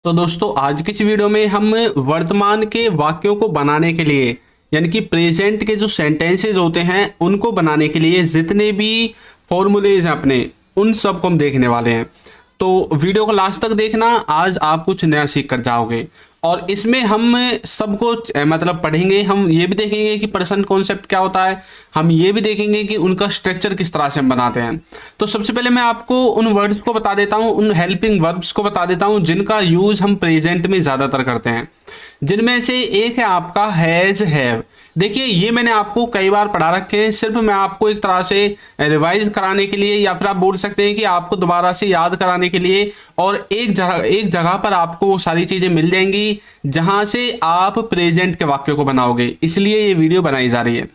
तो दोस्तों आज की इस वीडियो में हम वर्तमान के वाक्यों को बनाने के लिए यानी कि प्रेजेंट के जो सेंटेंसेस होते हैं उनको बनाने के लिए जितने भी फॉर्मूलेज हैं अपने उन सब को हम देखने वाले हैं। तो वीडियो को लास्ट तक देखना, आज आप कुछ नया सीख कर जाओगे। और इसमें हम सबको मतलब पढ़ेंगे, हम ये भी देखेंगे कि पर्सन कॉन्सेप्ट क्या होता है, हम ये भी देखेंगे कि उनका स्ट्रक्चर किस तरह से हम बनाते हैं। तो सबसे पहले मैं आपको उन वर्ड्स को बता देता हूँ, उन हेल्पिंग वर्ब्स को बता देता हूँ जिनका यूज हम प्रेजेंट में ज़्यादातर करते हैं। जिनमें से एक है आपका हैज़ हैव। देखिए ये मैंने आपको कई बार पढ़ा रखे हैं, सिर्फ मैं आपको एक तरह से रिवाइज कराने के लिए या फिर आप बोल सकते हैं कि आपको दोबारा से याद कराने के लिए, और एक जगह पर आपको वो सारी चीज़ें मिल जाएंगी जहां से आप प्रेजेंट के वाक्य को बनाओगे, इसलिए ये वीडियो बनाई जा रही है।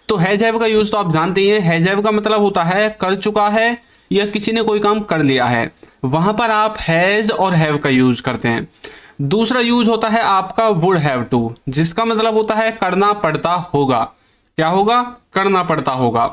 तो हैज़ हैव का यूज़ तो आप जानते ही हैं। हैज़ हैव का मतलब होता है कर चुका है या किसी ने कोई काम कर लिया है, वहां पर आप हैज़ और हैव का यूज़ करते हैं। दूसरा यूज होता है आपका वुड हैव टू, जिसका मतलब होता है करना पड़ता होगा। क्या होगा? करना पड़ता होगा।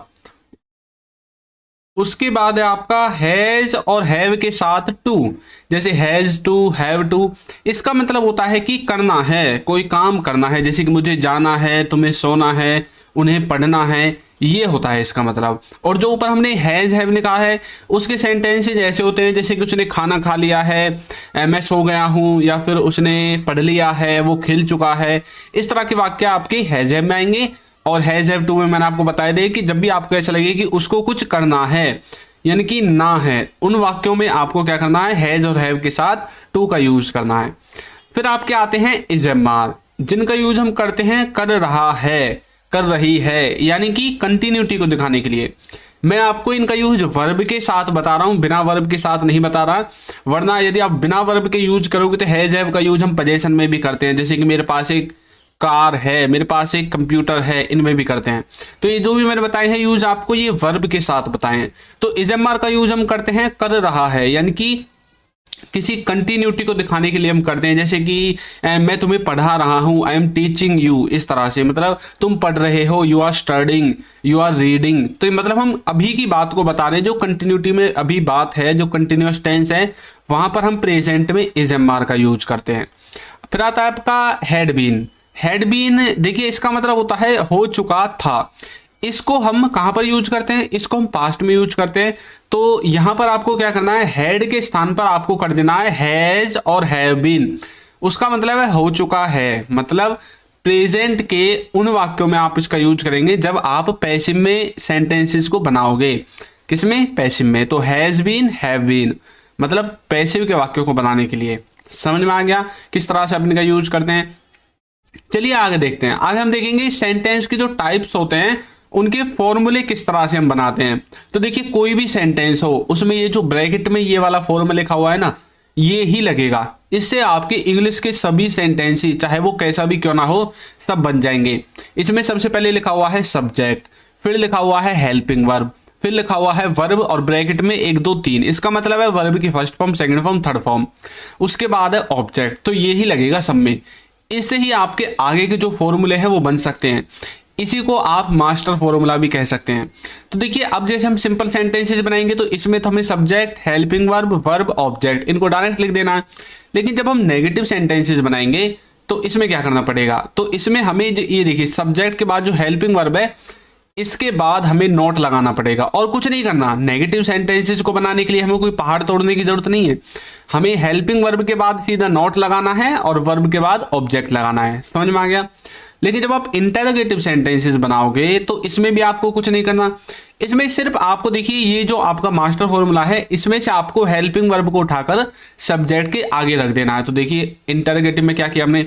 उसके बाद है आपका हैज और हैव के साथ टू, जैसे हैज टू, हैव टू। इसका मतलब होता है कि करना है, कोई काम करना है, जैसे कि मुझे जाना है, तुम्हें सोना है, उन्हें पढ़ना है, ये होता है इसका मतलब। और जो ऊपर हमने हैज हैव लिखा है उसके सेंटेंसेज ऐसे होते हैं जैसे कि उसने खाना खा लिया है, मैं सो गया हूँ, या फिर उसने पढ़ लिया है, वो खेल चुका है। इस तरह के वाक्य आपके हैज हैव में आएंगे। और हैज हैव टू में मैंने आपको बताया दे कि जब भी आपको ऐसा लगे कि उसको कुछ करना है यानी कि ना है, उन वाक्यों में आपको क्या करना है? हैज और हैव के साथ टू का यूज करना है। फिर आपके आते हैं इज एम आर, जिनका यूज हम करते हैं कर रहा है, कर रही है, यानी कि कंटिन्यूटी को दिखाने के लिए। मैं आपको इनका यूज वर्ब के साथ बता रहा हूं, बिना वर्ब के साथ नहीं बता रहा, वरना यदि आप बिना वर्ब के यूज करोगे तो हैज हैव का यूज हम पोजीशन में भी करते हैं, जैसे कि मेरे पास एक कार है, मेरे पास एक कंप्यूटर है, इनमें भी करते हैं। तो ये जो भी मैंने बताए हैं यूज आपको ये वर्ब के साथ बताए हैं। तो इज एम आर का यूज हम करते हैं कर रहा है, यानी कि किसी कंटिन्यूटी को दिखाने के लिए हम करते हैं, जैसे कि मैं तुम्हें पढ़ा रहा हूँ, आई एम टीचिंग यू, इस तरह से, मतलब तुम पढ़ रहे हो, you are studying, you are reading. तो ये मतलब हम अभी की बात को बता रहे हैं, जो कंटिन्यूटी में अभी बात है, जो कंटिन्यूअस टेंस है, वहां पर हम प्रेजेंट में इज एम आर का यूज करते हैं। फिर आता है आपका हैड बीन। हैड बीन देखिए इसका मतलब होता है हो चुका था। इसको हम कहां पर यूज करते हैं? इसको हम पास्ट में यूज करते हैं। तो यहां पर आपको क्या करना है? हैड के स्थान पर आपको कर देना है हैज और हैव बीन। उसका मतलब है हो चुका है, मतलब प्रेजेंट के उन वाक्यों में आप इसका यूज करेंगे जब आप पैसिव में सेंटेंसेस को बनाओगे। किसमें? पैसिव में। तो हैज बीन, हैव बीन, मतलब पैसिव के वाक्यों को बनाने के लिए। समझ में आ गया किस तरह से अपने का यूज करते हैं? चलिए आगे देखते हैं। आगे हम देखेंगे सेंटेंस के जो टाइप्स होते हैं उनके फॉर्मूले किस तरह से हम बनाते हैं। तो देखिए कोई भी सेंटेंस हो उसमें ये जो ब्रैकेट में ये वाला फॉर्मूला लिखा हुआ है ना, ये ही लगेगा। इससे आपके इंग्लिश के सभी सेंटेंस ही चाहे वो कैसा भी क्यों ना हो सब बन जाएंगे। इसमें सबसे पहले लिखा हुआ है सब्जेक्ट, फिर लिखा हुआ है हेल्पिंग वर्ब, फिर लिखा हुआ है वर्ब और ब्रैकेट में 1 2 3, इसका मतलब है वर्ब की first form, second form, third form. उसके बाद है ऑब्जेक्ट। तो ये ही लगेगा सब में। इससे ही आपके आगे के जो फॉर्मूले हैं वो बन सकते हैं। इसी को आप मास्टर फॉर्मूला भी कह सकते हैं। तो देखिए अब जैसे हम सिंपल सेंटेंसेस बनाएंगे तो इसमें तो हमें subject, helping verb, verb, object इनको डायरेक्ट लिख देना है। लेकिन जब हम नेगेटिव सेंटेंसेस बनाएंगे तो इसमें क्या करना पड़ेगा? तो इसमें हमें ये देखिए सब्जेक्ट के बाद जो हेल्पिंग वर्ब है इसके बाद हमें नोट लगाना पड़ेगा और कुछ नहीं करना। नेगेटिव सेंटेंसेस को बनाने के लिए हमें कोई पहाड़ तोड़ने की जरूरत नहीं है। हमें हेल्पिंग वर्ब के बाद सीधा नोट लगाना है और वर्ब के बाद ऑब्जेक्ट लगाना है। समझ में आ गया? लेकिन जब आप इंटरोगेटिव सेंटेंसेस बनाओगे तो इसमें भी आपको कुछ नहीं करना। इसमें सिर्फ आपको देखिए ये जो आपका मास्टर फॉर्मूला है इसमें से आपको हेल्पिंग वर्ब को उठाकर सब्जेक्ट के आगे रख देना है। तो देखिए इंटरोगेटिव में क्या किया हमने?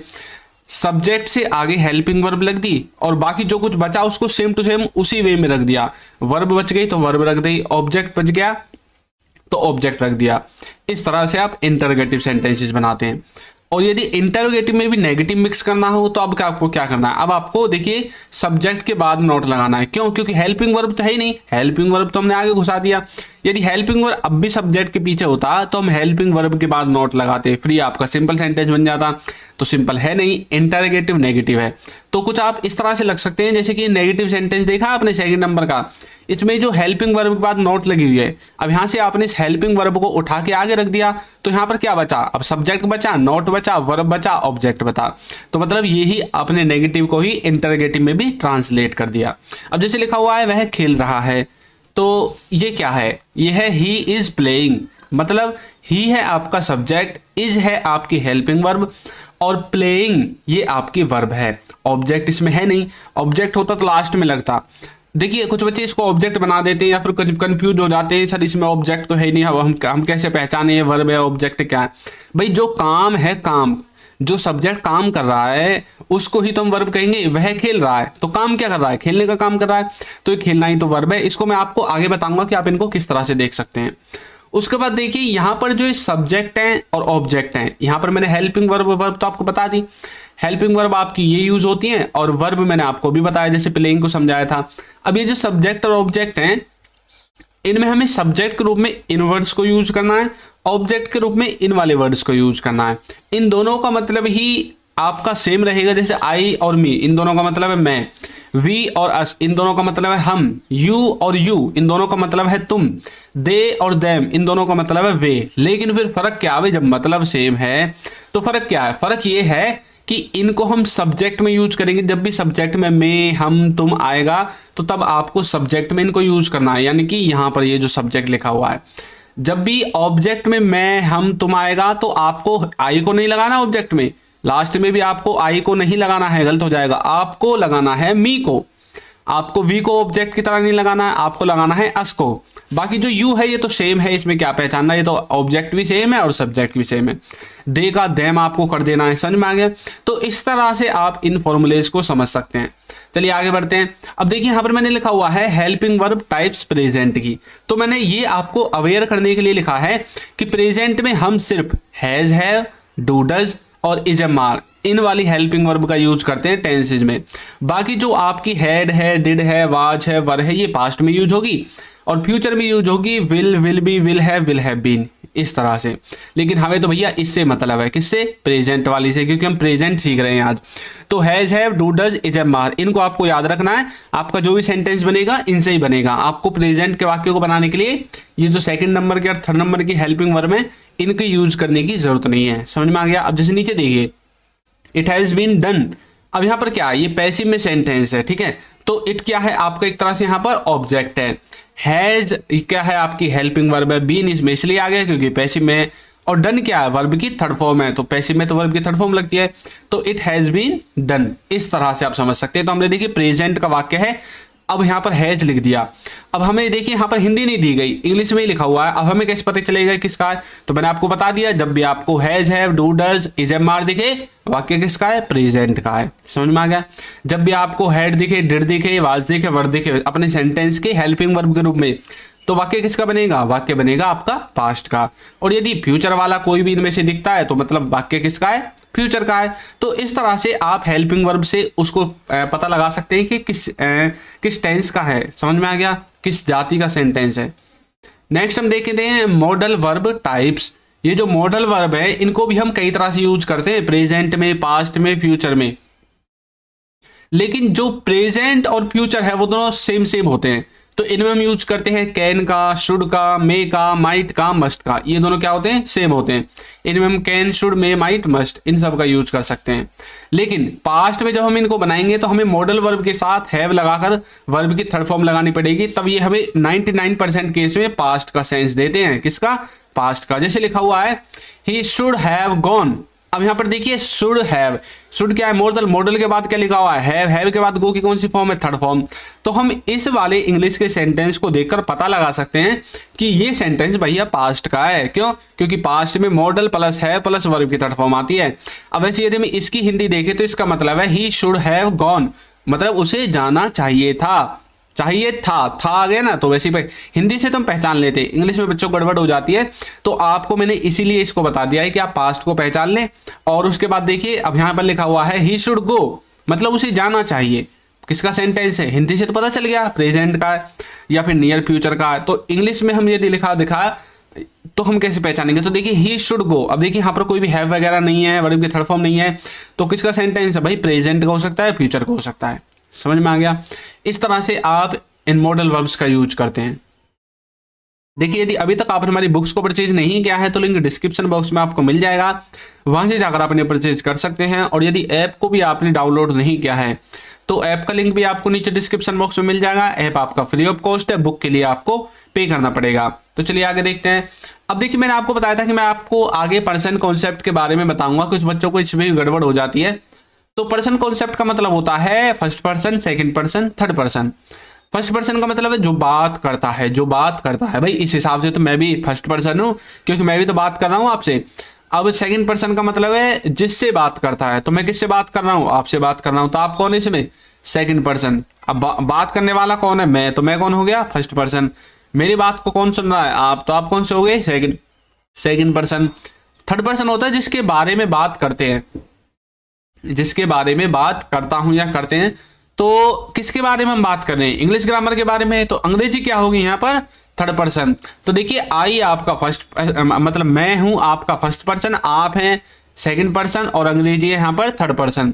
सब्जेक्ट से आगे हेल्पिंग वर्ब लग दी और बाकी जो कुछ बचा उसको सेम टू सेम उसी वे में रख दिया। वर्ब बच गई तो वर्ब रख दी, ऑब्जेक्ट बच गया तो ऑब्जेक्ट रख दिया। इस तरह से आप इंटरोगेटिव सेंटेंसेस बनाते हैं। और यदि इंटरोगेटिव में भी नेगेटिव मिक्स करना हो तो अब आपको क्या करना है? अब आपको देखिए सब्जेक्ट के बाद नोट लगाना है। क्यों? क्योंकि हेल्पिंग वर्ब तो है ही नहीं, हेल्पिंग वर्ब तो हमने आगे घुसा दिया। यदि हेल्पिंग वर्ब अब भी सब्जेक्ट के पीछे होता तो हम हेल्पिंग वर्ब के बाद नोट लगाते, फ्री आपका सिंपल सेंटेंस बन जाता। तो सिंपल है नहीं, इंटरोगेटिव नेगेटिव है। तो कुछ आप इस तरह से लग सकते हैं, जैसे कि नेगेटिव सेंटेंस देखा आपने सेकंड नंबर का, इसमें जो हेल्पिंग वर्ब के बाद नॉट लगी हुई है, अब यहाँ से आपने इस हेल्पिंग वर्ब को उठा के आगे रख दिया, तो यहाँ पर क्या बचा, अब सब्जेक्ट बचा, नॉट बचा, वर्ब बचा, ऑब्जेक्ट बचा। तो मतलब यही आपने नेगेटिव को ही इंटरोगेटिव में भी ट्रांसलेट कर दिया। अब जैसे लिखा हुआ है वह खेल रहा है, तो ये क्या है, ये है ही इज प्लेइंग, मतलब ही है आपका सब्जेक्ट, इज है आपकी हेल्पिंग वर्ब और प्लेइंग ये आपकी वर्ब है। ऑब्जेक्ट इसमें है नहीं, ऑब्जेक्ट होता तो लास्ट में लगता। देखिए कुछ बच्चे इसको ऑब्जेक्ट बना देते हैं या फिर कुछ कंफ्यूज हो जाते हैं, सर इसमें ऑब्जेक्ट तो है ही नहीं, हम कैसे पहचाने ये वर्ब है ऑब्जेक्ट क्या है। भाई जो काम है, काम जो सब्जेक्ट काम कर रहा है उसको ही तो हम वर्ब कहेंगे। वह खेल रहा है तो काम क्या कर रहा है, खेलने का काम कर रहा है, तो ये खेलना ही तो वर्ब है। इसको मैं आपको आगे बताऊंगा कि आप इनको किस तरह से देख सकते हैं। उसके बाद देखिए यहाँ पर जो सब्जेक्ट हैं और ऑब्जेक्ट हैं, यहाँ पर मैंने हेल्पिंग वर्ब तो आपको बता दी, हेल्पिंग वर्ब आपकी ये यूज होती हैं, और वर्ब मैंने आपको भी बताया जैसे प्लेइंग को समझाया था। अब ये जो सब्जेक्ट और ऑब्जेक्ट हैं इनमें हमें सब्जेक्ट के रूप में इन वर्ड्स को यूज करना है, ऑब्जेक्ट के रूप में इन वाले वर्ड्स को यूज करना है। इन दोनों का मतलब ही आपका सेम रहेगा, जैसे आई और मी इन दोनों का मतलब है मैं, वी और अस इन दोनों का मतलब है हम, यू और यू इन दोनों का मतलब है तुम, दे और देम इन दोनों का मतलब है वे। लेकिन फिर फर्क क्या है, जब मतलब सेम है तो फर्क क्या है, फर्क ये है कि इनको हम सब्जेक्ट में यूज करेंगे। जब भी सब्जेक्ट में मैं, हम, तुम आएगा तो तब आपको सब्जेक्ट में इनको यूज करना है, यानी कि यहाँ पर ये जो सब्जेक्ट लिखा हुआ है। जब भी ऑब्जेक्ट में मैं, हम, तुम आएगा तो आपको आई को नहीं लगाना ऑब्जेक्ट में, लास्ट में भी आपको आई को नहीं लगाना है, गलत हो जाएगा, आपको लगाना है मी को। आपको वी को ऑब्जेक्ट की तरह नहीं लगाना है, आपको लगाना है अस को। बाकी जो यू है ये तो सेम है, इसमें क्या पहचानना, ये तो ऑब्जेक्ट भी सेम है और सब्जेक्ट भी सेम है। दे का देम आपको कर देना है, समझ में आ गया। तो इस तरह से आप इन फॉर्मूलेज को समझ सकते हैं। चलिए आगे बढ़ते हैं। अब देखिए यहाँ पर मैंने लिखा हुआ है हेल्पिंग वर्ब टाइप्स प्रेजेंट की, तो मैंने ये आपको अवेयर करने के लिए लिखा है कि प्रेजेंट में हम सिर्फ हैज है, डू डज और इज एम आर इन वाली हेल्पिंग वर्ब का यूज करते हैं टेंसेज में। बाकी जो आपकी हैड है, डिड है, वाज है, वर है ये पास्ट में यूज होगी और फ्यूचर में यूज होगी will be, will have been, इस तरह से। लेकिन हमें तो भैया इससे मतलब है, किससे, प्रेजेंट वाली से, क्योंकि हम प्रेजेंट सीख रहे हैं आज। तो has, have, do, does, is am are इनको आपको याद रखना है। आपका जो भी सेंटेंस बनेगा इनसे ही बनेगा। आपको प्रेजेंट के वाक्य को बनाने के लिए ये जो सेकंड नंबर की और थर्ड नंबर की हेल्पिंग वर्ब है इनके यूज करने की जरूरत नहीं है। समझ में आ गया। अब जैसे नीचे देखिए इट हैज बीन डन, अब यहाँ पर क्या है, ये पैसिव में सेंटेंस है, ठीक है। तो इट क्या है आपका, एक तरह से यहाँ पर ऑब्जेक्ट है। हैज क्या है आपकी हेल्पिंग वर्ब है, बीन इसमें इसलिए आ गया क्योंकि पैसिव में है। और डन क्या है, वर्ब की थर्ड फॉर्म है, तो पैसिव में तो वर्ब की थर्ड फॉर्म लगती है। तो इट हैज बीन डन, इस तरह से आप समझ सकते हैं। तो हमने देखिए प्रेजेंट का वाक्य है, अब यहाँ पर हैज लिख दिया। अब हमें देखिए यहाँ पर हिंदी नहीं दी गई, इंग्लिश में ही लिखा हुआ है। अब हमें कैसे पता चलेगा किसका है, तो मैंने आपको बता दिया, जब भी आपको has, have, do, does, is am are दिखे वाक्य किसका है, प्रेजेंट का है। समझ में आ गया। जब भी आपको हैड दिखे, डिड दिखे, वाज दिखे, वर दिखे अपने सेंटेंस के हेल्पिंग वर्ब के रूप में, तो वाक्य किसका बनेगा, वाक्य बनेगा आपका पास्ट का। और यदि फ्यूचर वाला कोई भी इनमें से दिखता है तो मतलब वाक्य किसका है, फ्यूचर का है। तो इस तरह से आप हेल्पिंग वर्ब से उसको पता लगा सकते हैं कि किस टेंस का है। समझ में आ गया, किस जाति का सेंटेंस है। नेक्स्ट हम देखते हैं मॉडल वर्ब टाइप्स। ये जो मॉडल वर्ब है इनको भी हम कई तरह से यूज करते हैं, प्रेजेंट में, पास्ट में, फ्यूचर में। लेकिन जो प्रेजेंट और फ्यूचर है वो दोनों सेम होते हैं। तो इनमें हम यूज करते हैं कैन का, शुड का, मे का, माइट का, मस्ट का। ये दोनों क्या होते हैं, सेम होते हैं। इनमें हम can, should, may, might, must in सब का यूज कर सकते हैं। लेकिन पास्ट में जब हम इनको बनाएंगे तो हमें मॉडल वर्ब के साथ हैव लगाकर वर्ब की थर्ड फॉर्म लगानी पड़ेगी, तब ये हमें 99% केस में पास्ट का सेंस देते हैं। किसका, पास्ट का। जैसे लिखा हुआ है ही शुड हैव गॉन। अब यहाँ पर देखिए शुड हैव, शुड क्या है, मॉडल, मॉडल के बाद क्या लिखा हुआ है, हैव के बाद गो की कौन सी फॉर्म है, थर्ड फॉर्म। तो हम इस वाले इंग्लिश के सेंटेंस को देखकर पता लगा सकते हैं कि ये सेंटेंस भैया पास्ट का है। क्यों, क्योंकि पास्ट में मॉडल प्लस है प्लस वर्ब की थर्ड फॉर्म आती है। अब ऐसे यदि हम इसकी हिंदी देखें तो इसका मतलब है ही शुड हैव गॉन, मतलब उसे जाना चाहिए था। चाहिए था आ गया ना, तो वैसे ही हिंदी से तुम पहचान लेते, इंग्लिश में बच्चों गड़बड़ हो जाती है। तो आपको मैंने इसीलिए इसको बता दिया है कि आप पास्ट को पहचान लें। और उसके बाद देखिए अब यहाँ पर लिखा हुआ है ही शुड गो, मतलब उसे जाना चाहिए। किसका सेंटेंस है, हिंदी से तो पता चल गया प्रेजेंट का है या फिर नियर फ्यूचर का है। तो इंग्लिश में हम यदि लिखा दिखा तो हम कैसे पहचानेंगे? तो देखिए ही शुड गो, अब देखिए यहाँ पर कोई भी हैव वगैरह नहीं है, वर्ब की थर्ड फॉर्म नहीं है, तो किसका सेंटेंस है भाई? प्रेजेंट का हो सकता है, फ्यूचर का हो सकता है। समझ में आ गया? इस तरह से आप इन मॉडल वर्ब्स का यूज करते हैं। देखिए यदि अभी तक आपने हमारी बुक्स को परचेज नहीं किया है तो लिंक डिस्क्रिप्शन बॉक्स में आपको मिल जाएगा, वहां से जाकर आप इन्हें परचेज कर सकते हैं। और यदि ऐप को भी आपने डाउनलोड नहीं किया है तो ऐप का लिंक भी आपको नीचे डिस्क्रिप्शन बॉक्स में मिल जाएगा। ऐप आपका फ्री ऑफ कॉस्ट है, बुक के लिए आपको पे करना पड़ेगा। तो चलिए आगे देखते हैं। अब देखिए मैंने आपको बताया था कि मैं आपको आगे पर्सन कॉन्सेप्ट के बारे में बताऊंगा, कुछ बच्चों को इसमें भी गड़बड़ हो जाती है। तो पर्सन कॉन्सेप्ट का मतलब होता है first person, second person, third person. First person का मतलब है जो बात करता है, जो बात करता है। भाई इस हिसाब से तो मैं भी फर्स्ट पर्सन हूं, क्योंकि मैं भी तो बात कर रहा हूं आपसे। अब सेकंड पर्सन का मतलब है जिससे बात करता है, तो मैं किससे बात कर रहा हूं? आपसे बात कर रहा हूं, तो आप कौन है इसमें? Second person. अब बात करने वाला कौन है? मैं, तो मैं कौन हो गया? First person. मेरी बात को कौन सुन रहा है? आप, तो आप कौन से हो गए? Second person. थर्ड पर्सन होता है जिसके बारे में बात करते हैं, जिसके बारे में बात करता हूं या करते हैं। तो किसके बारे में हम बात कर रहे हैं? इंग्लिश ग्रामर के बारे में। तो अंग्रेजी क्या होगी यहाँ पर? Third person. तो देखिए आई आपका फर्स्ट, मतलब मैं हूं आपका फर्स्ट पर्सन, आप हैं सेकंड पर्सन और अंग्रेजी है यहाँ पर थर्ड पर्सन।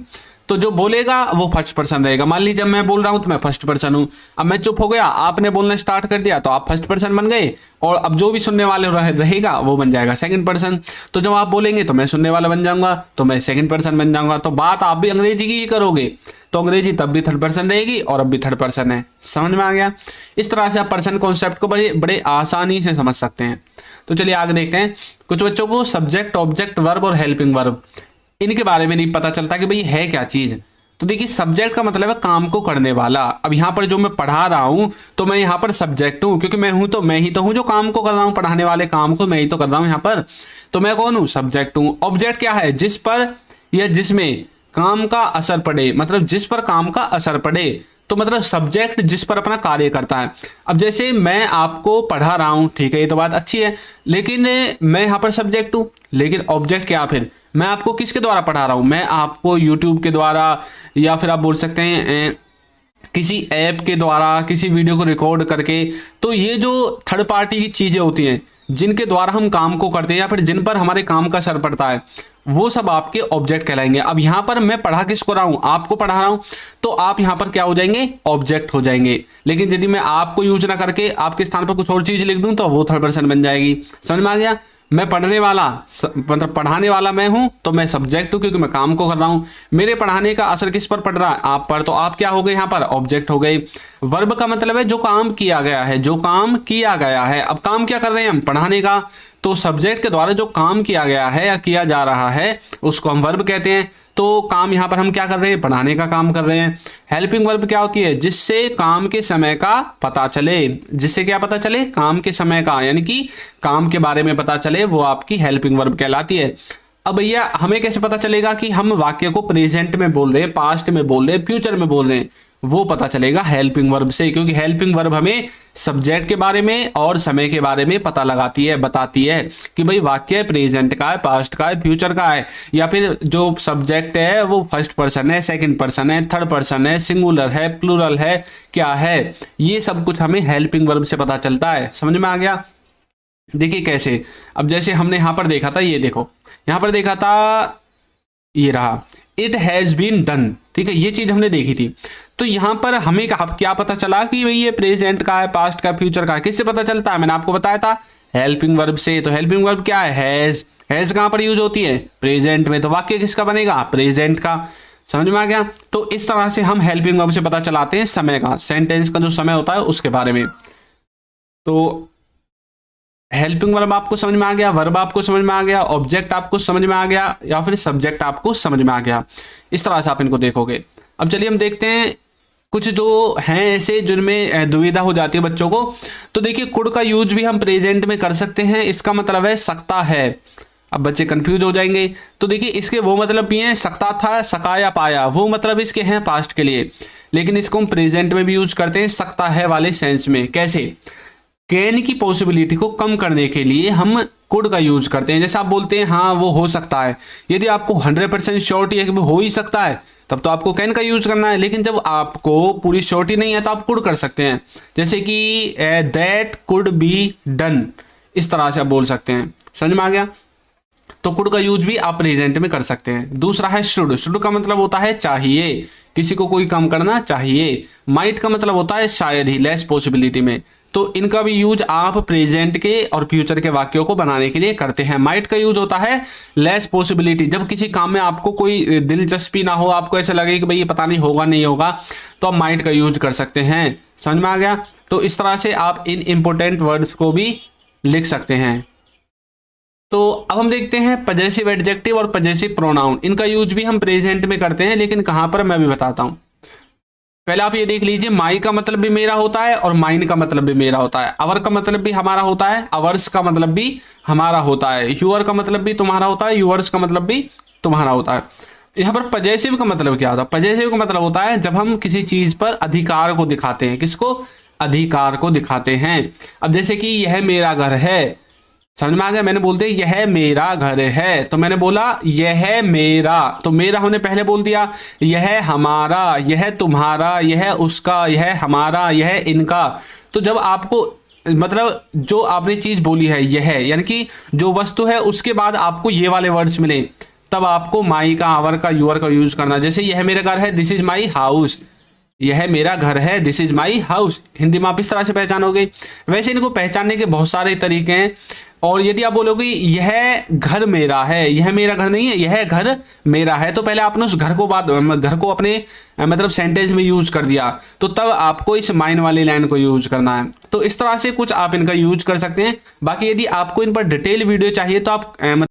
तो जो बोलेगा वो फर्स्ट पर्सन रहेगा। मान लीजिए मैं बोल रहा हूं तो मैं फर्स्ट पर्सन हूं, अब मैं चुप हो गया, आपने बोलना स्टार्ट कर दिया तो आप फर्स्ट पर्सन बन गए, और अब जो भी सुनने वाले रहेगा वो बन जाएगा सेकंड पर्सन। तो जब आप बोलेंगे तो मैं सुनने वाला बन जाऊंगा, तो मैं सेकंड पर्सन बन जाऊंगा। तो बात आप भी अंग्रेजी की ही करोगे, तो अंग्रेजी तब भी थर्ड पर्सन रहेगी और अब भी थर्ड पर्सन है। समझ में आ गया? इस तरह से आप पर्सन कॉन्सेप्ट को बड़े बड़े आसानी से समझ सकते हैं। तो चलिए आगे देखते हैं। कुछ बच्चों को सब्जेक्ट, ऑब्जेक्ट, वर्ब और हेल्पिंग वर्ब, इनके बारे में नहीं पता चलता कि भाई है क्या चीज। तो देखिए सब्जेक्ट का मतलब है काम को करने वाला। अब यहाँ पर जो मैं पढ़ा रहा हूं तो मैं यहाँ पर सब्जेक्ट हूं, क्योंकि मैं हूं तो मैं ही तो हूं जो काम को कर रहा हूं, पढ़ाने वाले काम को मैं ही तो कर रहा हूं यहाँ पर। तो मैं कौन हूं? सब्जेक्ट हूं। ऑब्जेक्ट क्या है? जिस पर या जिसमें काम का असर पड़े, मतलब जिस पर काम का असर पड़े। तो मतलब सब्जेक्ट जिस पर अपना कार्य करता है। अब जैसे मैं आपको पढ़ा रहा हूं, ठीक है, ये तो बात अच्छी है, लेकिन मैं यहाँ पर सब्जेक्ट हूं। लेकिन ऑब्जेक्ट क्या? फिर मैं आपको किसके द्वारा पढ़ा रहा हूं? मैं आपको यूट्यूब के द्वारा, या फिर आप बोल सकते हैं किसी ऐप के द्वारा, किसी वीडियो को रिकॉर्ड करके। तो ये जो थर्ड पार्टी की चीजें होती हैं जिनके द्वारा हम काम को करते हैं या फिर जिन पर हमारे काम का असर पड़ता है, वो सब आपके ऑब्जेक्ट कहलाएंगे। अब यहाँ पर मैं पढ़ा किसको रहा हूं? आपको पढ़ा रहा हूं, तो आप यहाँ पर क्या हो जाएंगे? ऑब्जेक्ट हो जाएंगे। लेकिन यदि मैं आपको यूज ना करके आपके स्थान पर कुछ और चीज लिख दूं तो वो थर्ड पर्सन बन जाएगी। समझ में आ गया? मैं पढ़ने वाला, मतलब पढ़ाने वाला मैं हूं, तो मैं सब्जेक्ट हूं क्योंकि मैं काम को कर रहा हूं। मेरे पढ़ाने का असर किस पर पड़ रहा है? आप पर, तो आप क्या हो गए यहाँ पर? ऑब्जेक्ट हो गए। वर्ब का मतलब है जो काम किया गया है, जो काम किया गया है। अब काम क्या कर रहे हैं हम? पढ़ाने का। तो सब्जेक्ट के द्वारा जो काम किया गया है या किया जा रहा है उसको हम वर्ब कहते हैं। तो काम यहाँ पर हम क्या कर रहे हैं? पढ़ाने का काम कर रहे हैं। हेल्पिंग वर्ब क्या होती है? जिससे काम के समय का पता चले। जिससे क्या पता चले? काम के समय का, यानी कि काम के बारे में पता चले, वो आपकी हेल्पिंग वर्ब कहलाती है। अब भैया हमें कैसे पता चलेगा कि हम वाक्य को प्रेजेंट में बोल रहे हैं, पास्ट में बोल रहे हैं, फ्यूचर में बोल रहे हैं? वो पता चलेगा हेल्पिंग वर्ब से, क्योंकि हेल्पिंग वर्ब हमें सब्जेक्ट के बारे में और समय के बारे में पता लगाती है, बताती है कि भाई वाक्य प्रेजेंट का है, पास्ट का है, फ्यूचर का है, या फिर जो सब्जेक्ट है वो फर्स्ट पर्सन है, सेकंड पर्सन है, थर्ड पर्सन है, सिंगुलर है, प्लूरल है, क्या है। ये सब कुछ हमें हेल्पिंग वर्ब से पता चलता है। समझ में आ गया? देखिए कैसे। अब जैसे हमने यहां पर देखा था, ये देखो यहां पर देखा था, ये रहा, इट हैज बीन डन। ठीक है, ये चीज हमने देखी थी। तो यहां पर हमें क्या पता चला कि भाई ये प्रेजेंट का है, पास्ट का, फ्यूचर का है। किससे पता चलता है? मैंने आपको बताया था हेल्पिंग वर्ब से। तो हेल्पिंग वर्ब क्या है? हैज। हैज कहां पर यूज होती है? प्रेजेंट में। तो वाक्य किसका बनेगा? प्रेजेंट का। समझ में आ गया? तो इस तरह से हम हेल्पिंग वर्ब से पता चलाते हैं समय का, सेंटेंस का जो समय होता है उसके बारे में। तो हेल्पिंग वर्ब आपको समझ में आ गया, वर्ब आपको समझ में आ गया, ऑब्जेक्ट आपको समझ में आ गया, या फिर सब्जेक्ट आपको समझ में आ गया। इस तरह से आप इनको देखोगे। अब चलिए हम देखते हैं कुछ जो हैं ऐसे जिनमें दुविधा हो जाती है बच्चों को। तो देखिए कुड का यूज भी हम प्रेजेंट में कर सकते हैं, इसका मतलब है सकता है। अब बच्चे कंफ्यूज हो जाएंगे। तो देखिए इसके वो मतलब भी हैं, सकता था, सकाया, पाया, वो मतलब इसके हैं पास्ट के लिए, लेकिन इसको हम प्रेजेंट में भी यूज करते हैं सकता है वाले सेंस में। कैसे? कैन की पॉसिबिलिटी को कम करने के लिए हम कुड का यूज करते हैं। जैसे आप बोलते हैं हाँ वो हो सकता है, यदि आपको 100% श्योरिटी है कि वो हो ही सकता है तब तो आपको कैन का यूज करना है। लेकिन जब आपको पूरी श्योरिटी नहीं है तो आप कुड कर सकते हैं। जैसे कि दैट कुड बी डन, इस तरह से आप बोल सकते हैं। समझ में आ गया? तो कुड का यूज भी आप प्रेजेंट में कर सकते हैं। दूसरा है शुड। शुड का मतलब होता है चाहिए, किसी को कोई काम करना चाहिए। माइट का मतलब होता है शायद ही, लेस पॉसिबिलिटी में। तो इनका भी यूज आप प्रेजेंट के और फ्यूचर के वाक्यों को बनाने के लिए करते हैं। माइट का यूज होता है लेस पॉसिबिलिटी, जब किसी काम में आपको कोई दिलचस्पी ना हो, आपको ऐसा लगे कि भाई ये पता नहीं होगा नहीं होगा, तो आप माइट का यूज कर सकते हैं। समझ में आ गया? तो इस तरह से आप इन इंपॉर्टेंट वर्ड्स को भी लिख सकते हैं। तो अब हम देखते हैं पजेसिव एडजेक्टिव और पजेसिव प्रोनाउन। इनका यूज भी हम प्रेजेंट में करते हैं, लेकिन कहां पर मैं भी बताता हूं। पहले आप ये देख लीजिए, माई का मतलब भी मेरा होता है और माइन का मतलब भी मेरा होता है। अवर का मतलब भी हमारा होता है, अवर्स का मतलब भी हमारा होता है। यूअर का मतलब भी तुम्हारा होता है, यूअर्स का मतलब भी तुम्हारा होता है। यहाँ पर पजेसिव का मतलब क्या होता है? पजेसिव का मतलब होता है जब हम किसी चीज पर अधिकार को दिखाते हैं। किसको? अधिकार को दिखाते हैं। अब जैसे कि यह मेरा घर है, समझ में आ गया? मैंने बोल दिया यह मेरा घर है, तो मैंने बोला यह मेरा, तो मेरा हमने पहले बोल दिया। यह हमारा, यह तुम्हारा, यह उसका, यह हमारा, यह इनका। तो जब आपको मतलब जो आपने चीज बोली है यह, यानी कि जो वस्तु है, उसके बाद आपको ये वाले वर्ड्स मिले, तब आपको माई का, आवर का, यूअर का यूज करना। जैसे यह मेरा घर है, दिस इज माई हाउस। यह मेरा घर है, this is my house. Hindi में आप इस तरह से पहचानोगे। वैसे इनको पहचानने के बहुत सारे तरीके हैं। और यदि आप बोलोगे यह घर मेरा है, यह मेरा घर नहीं है, यह घर मेरा है, तो पहले आपने उस घर को अपने मतलब सेंटेंस में यूज कर दिया, तो तब आपको इस माइन वाली लाइन को यूज करना है। तो इस तरह से कुछ आप इनका यूज कर सकते हैं। बाकी यदि आपको इन पर डिटेल वीडियो चाहिए तो आप